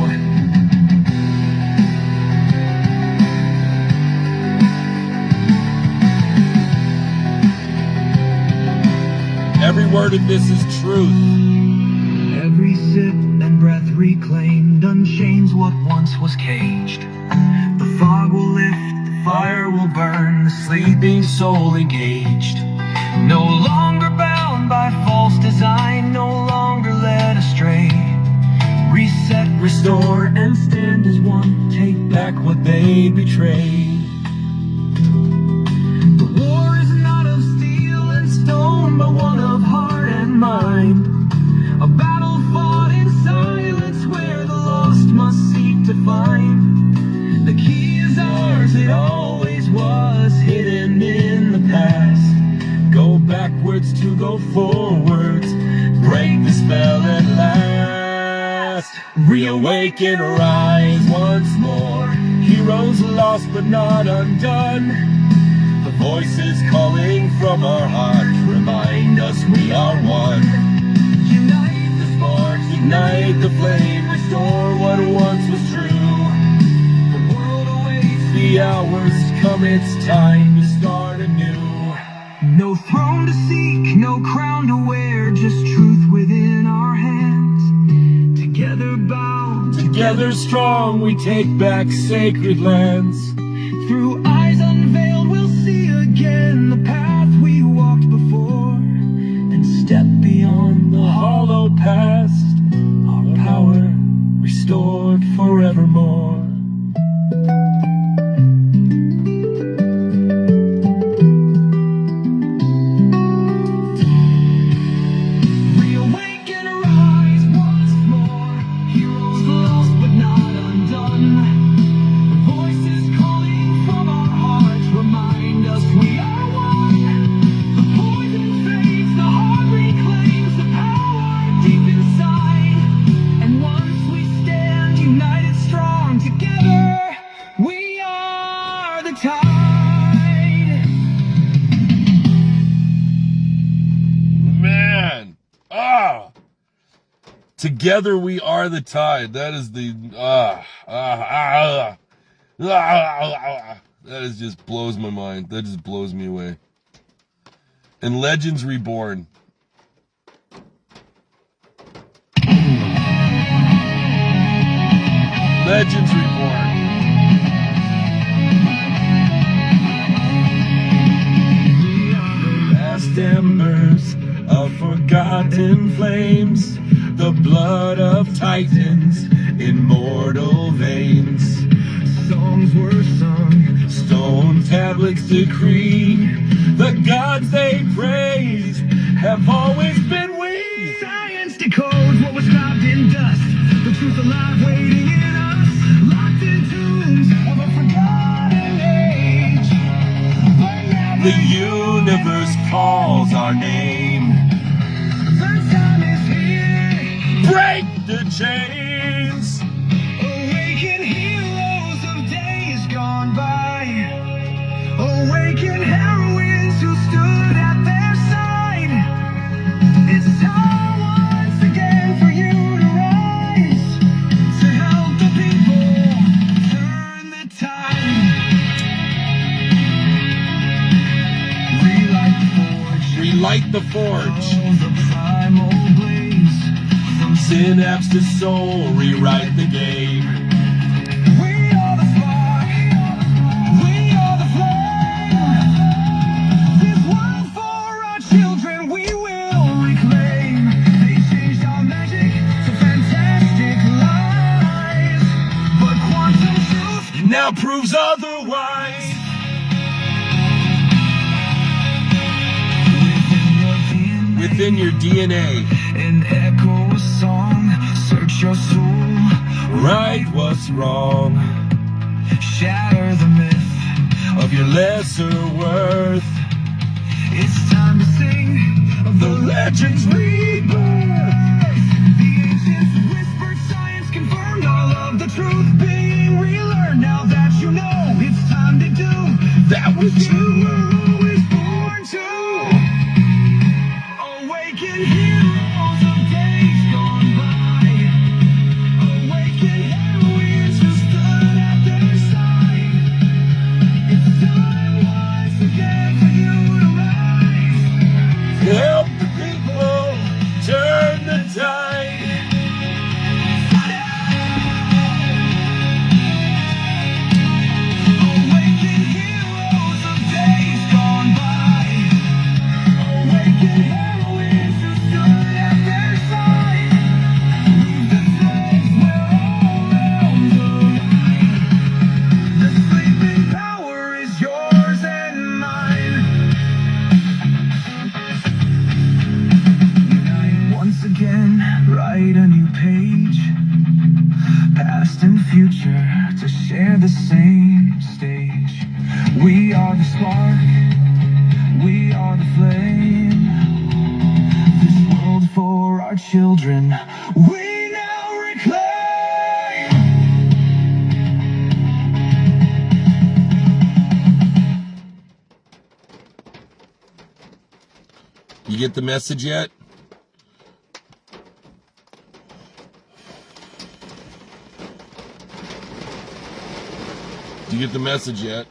Every word of this is truth. Every sip and breath reclaimed unchains what once was caged. The fog will lift, the fire will burn, the sleeping soul engaged. No longer bound by false design, no longer led astray. Reset, restore, and stand as one. Take back what they betrayed. The war is not of steel and stone, but one of heart and mind. A battle fought in silence where the lost must seek to find. The key is ours, it always was, hidden in the past. Go backwards to go forwards, break the spell at last. Reawaken, rise once more, heroes lost but not undone. The voices calling from our heart remind us we are one. Unite the sparks, ignite the flame, restore what once was true. The world awaits, the hours come, it's time to start anew. No throne to seek, no crown to wear, just truth within our hands. Together bound, Together strong, we take back sacred lands. through eyes unveiled, we'll see again the path we walked before, and step beyond the hollow past, our power restored forevermore. Reawaken, rise once more, heroes lost but not undone. Voices calling from our hearts remind us we are one. The poison fades, the heart reclaims the power deep inside. And once we stand united strong together, we are the tide. Man, together we are the tide. That is the that is just blows my mind. That just blows me away. And Legends Reborn. Legends Reborn. Last embers of forgotten flames, the blood of titans in mortal veins. Songs were sung, Stone tablets decree, the gods they praise have always been we. science decodes what was wrapped in dust, the truth alive waiting in us, locked in tombs of a forgotten age. But now The universe calls our name. the time is here. Break the chains. Awaken heroes of days gone by. Awaken heroines who stood at their side. It's time once again for you to rise, to help the people turn the tide. Relight the forge. Relight the forge. The primal blaze. From synapse to soul, rewrite the game. We are the spark. We are the flame. This world for our children we will reclaim. They changed our magic to fantastic lies, but quantum truth Now proves otherwise. Within your DNA, an echo song. Search your soul, right what's wrong shatter the myth. of your lesser worth. It's time to sing of The legends rebirth. The ancients whispered, science confirmed all of the truth being relearned. Now that you know, it's time to do That was you you. were always born to. Awaken heroes of days gone by. Awaken heroines who stood at their side. It's time once again for you to rise. Help the people turn the tide. Awaken heroes of days gone by. Awaken heroines who stood at their side. Weave the threads where all realms align. The sleeping power is yours and mine. Unite once again, write a new page. Past and future to share the same stage. We are the spark, we are the flame. This world for our children, we now reclaim. You get the message yet? Do you get the message yet?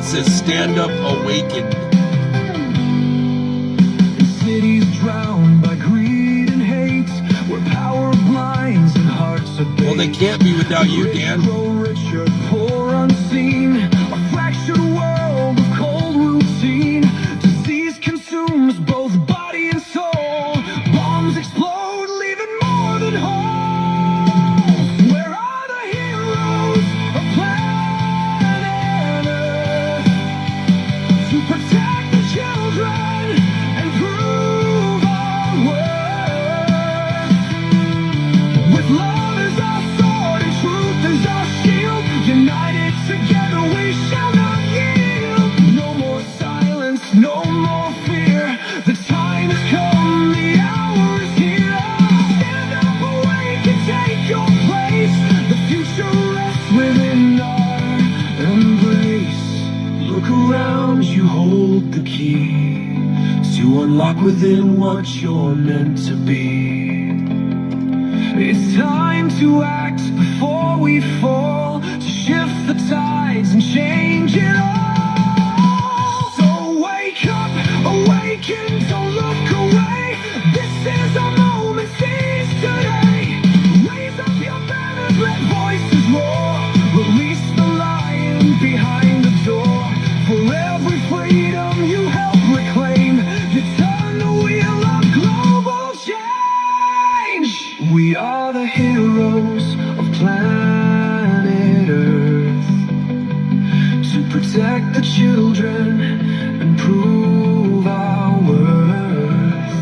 says stand up awakened. Cities drowned by greed and hate, where power blinds and hearts are Well, they can't be without you, Dan. grow richer, poor unseen, a fractured world of cold routine. Disease consumes both body and soul. Bombs explode, leaving more than whole. Where are the heroes of planet Earth to protect the children and prove our worth? With love as our sword and truth as our shield, united together we shall not yield. No more silence, no more fear. The time has come, the hour is here. Stand up, awake and take your place. The future rests within our embrace. Look around, you hold the key to unlock within what you're meant to be. It's time to act before we fall, to shift the tides and change it all. So wake up, awaken, don't look away. This is our moment, seize today. Raise up your banners, let voices roar. Release the lion behind the door. For every freedom you help reclaim, you turn the wheel of global change. We are the heroes of planet Earth, to protect the children and prove our worth.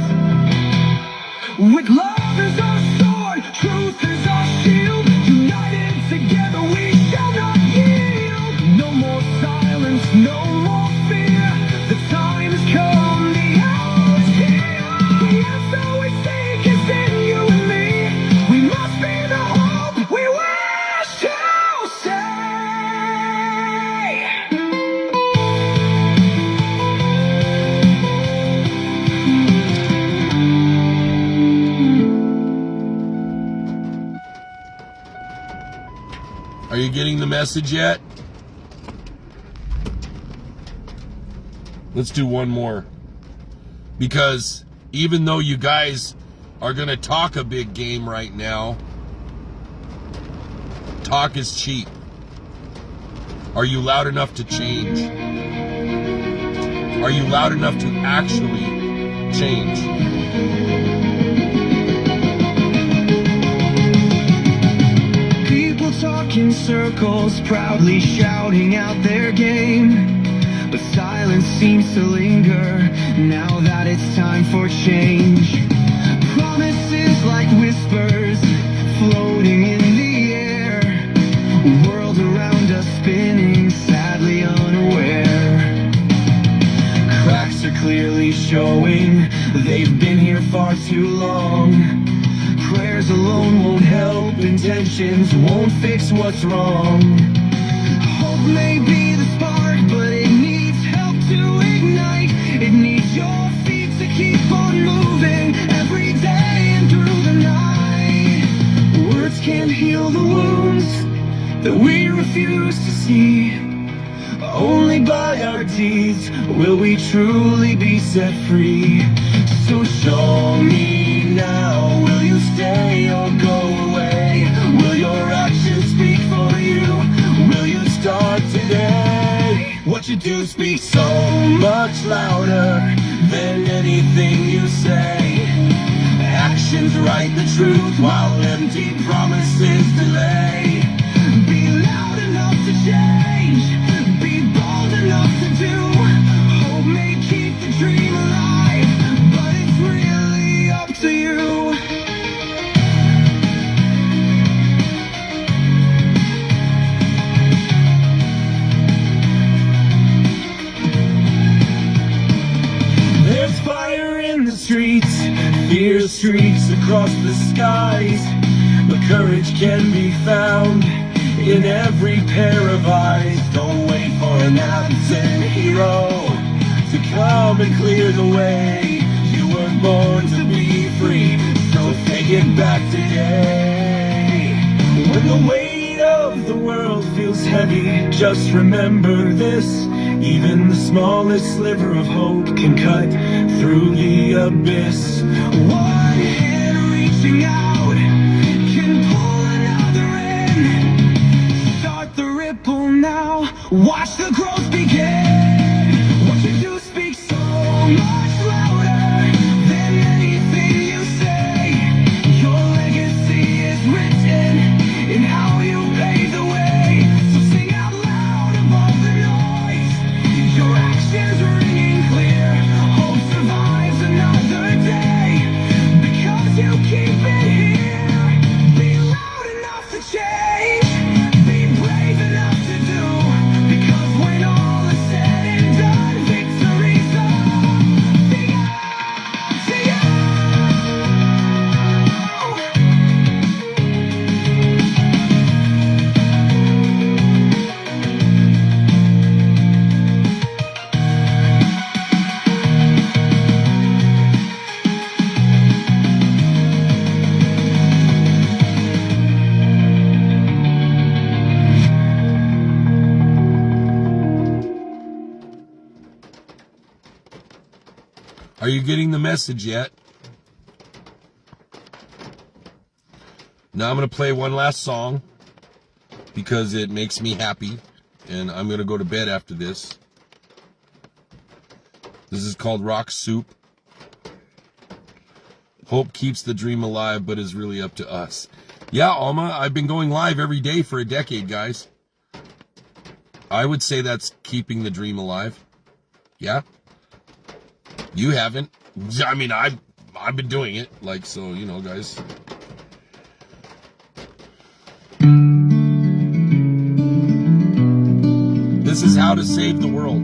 With love as our sword, truth as our shield, united together we shall not yield. No more silence, no more fear. The time has come, the hour is here. The answer we seek is in you and me. We must be the hope we wish to see. Are you getting the message yet? Let's do one more. Because even though you guys are going to talk a big game right now, talk is cheap. Are you loud enough to change? Are you loud enough to actually change? People talk in circles, proudly shouting out their game. But silence seems to linger, now that it's time for change. Promises like whispers, floating in the air. World around us spinning, sadly unaware. Cracks are clearly showing, they've been here far too long. Prayers alone won't help, intentions won't fix what's wrong. Hope may be the spark, but it needs help to ignite. It needs your feet to keep on moving every day and through the night. Words can't heal the wounds that we refuse to see. Only by our deeds will we truly be set free. So show me now, will you stay or go away? Will your actions speak for you? Will you start today? What you do speaks so much louder than anything you say. Actions write the truth while empty promises delay. Be loud enough to change, be bold enough to do. Hope may keep the dream alive, but it's really up to you. There's fire in the streets, fear streaks across the skies. But courage can be found in every pair of eyes. Don't wait for an absent hero to come and clear the way. You were born to be free, so take it back today. When the weight of the world feels heavy, just remember this: Even the smallest sliver of hope can cut through the abyss. One hand reaching out can pull another in. Start the ripple now, watch the growth begin. What you do speaks so much louder than anything you say. Your legacy is written in how you pave the way. So sing out loud above the noise, your actions ringing clear. Hope survives another day because you keep it here. Be loud enough to change, be brave enough to do, because when all is said and done, victory's up. Sing out to you. Are you getting the message yet? Now I'm going to play one last song because it makes me happy, and I'm going to go to bed after this. This is called Rock Soup. Hope keeps the dream alive, but is really up to us. Yeah, Alma, I've been going live every day for a decade, guys. I would say that's keeping the dream alive. Yeah? You haven't. I mean, I've been doing it, like, so, you know, guys. This is how to save the world.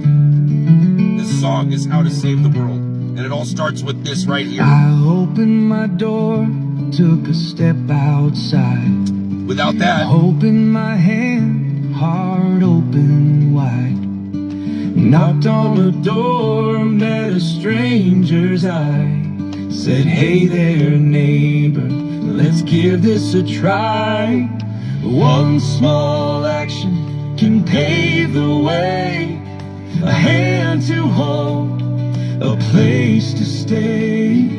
This song is how to save the world. And it all starts with this right here. I opened my door, took a step outside. Without that, Hope in my hand, heart open wide. Knocked on the door, met a stranger's eye. Said, hey there neighbor, let's give this a try. One small action can pave the way. A hand to hold, a place to stay.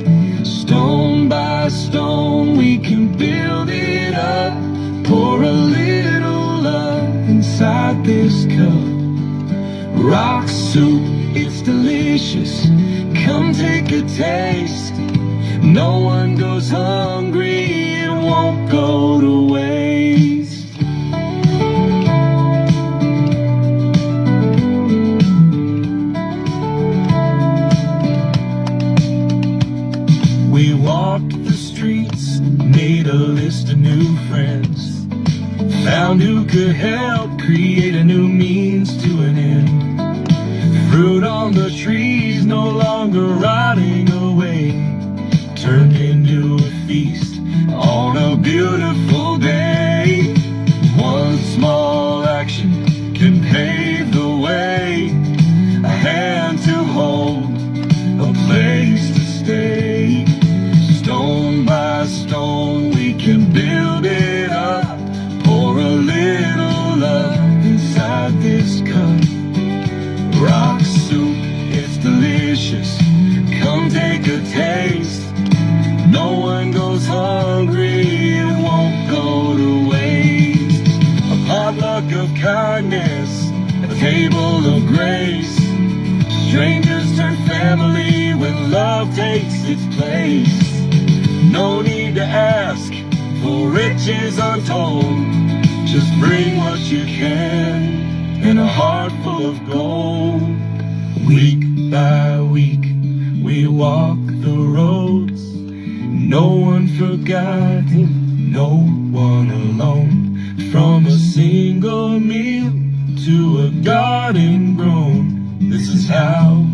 Stone by stone we can build it up. Pour a little love inside this cup. Rock soup, it's delicious. Come take a taste. No one goes hungry, it won't go to waste. We walked the streets, made a list of new friends. Found who could help create a new means to an end. Fruit on the trees no longer rotting away, turned into a feast on a beautiful day. One small action can pave the way. A hand to hold, a place to stay. Stone by stone we can build it up. Pour a little love inside this cup. Rock soup, it's delicious. Come take a taste. No one goes hungry, it won't go to waste. A potluck of kindness, a table of grace. Strangers turn family when love takes its place. No need to ask for riches untold. Just bring what you can and a heart full of gold. Week by week we walk the roads. No one forgotten, no one alone. From a single meal to a garden grown. This is how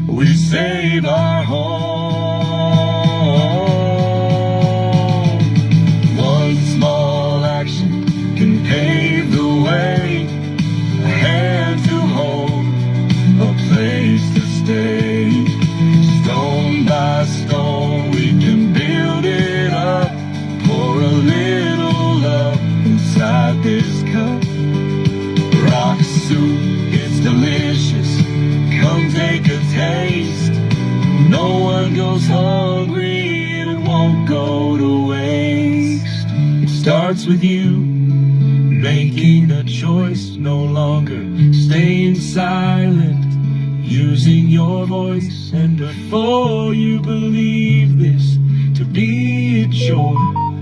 we save our home. One small action can pave the way. A hand to hold, a place to stay. Stone by stone we can build it up. Pour a little love inside this cup. Rock soup, it's delicious. with you, making a choice, no longer staying silent, using your voice. And before you believe this to be a chore,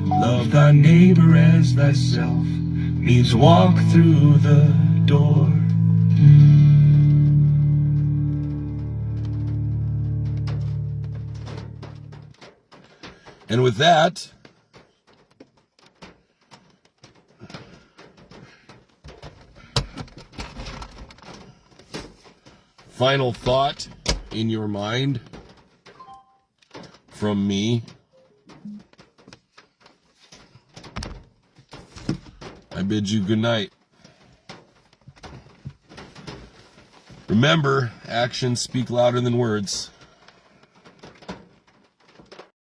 love thy neighbor as thyself means walk through the door. And with that, final thought in your mind from me. I bid you good night. Remember, actions speak louder than words.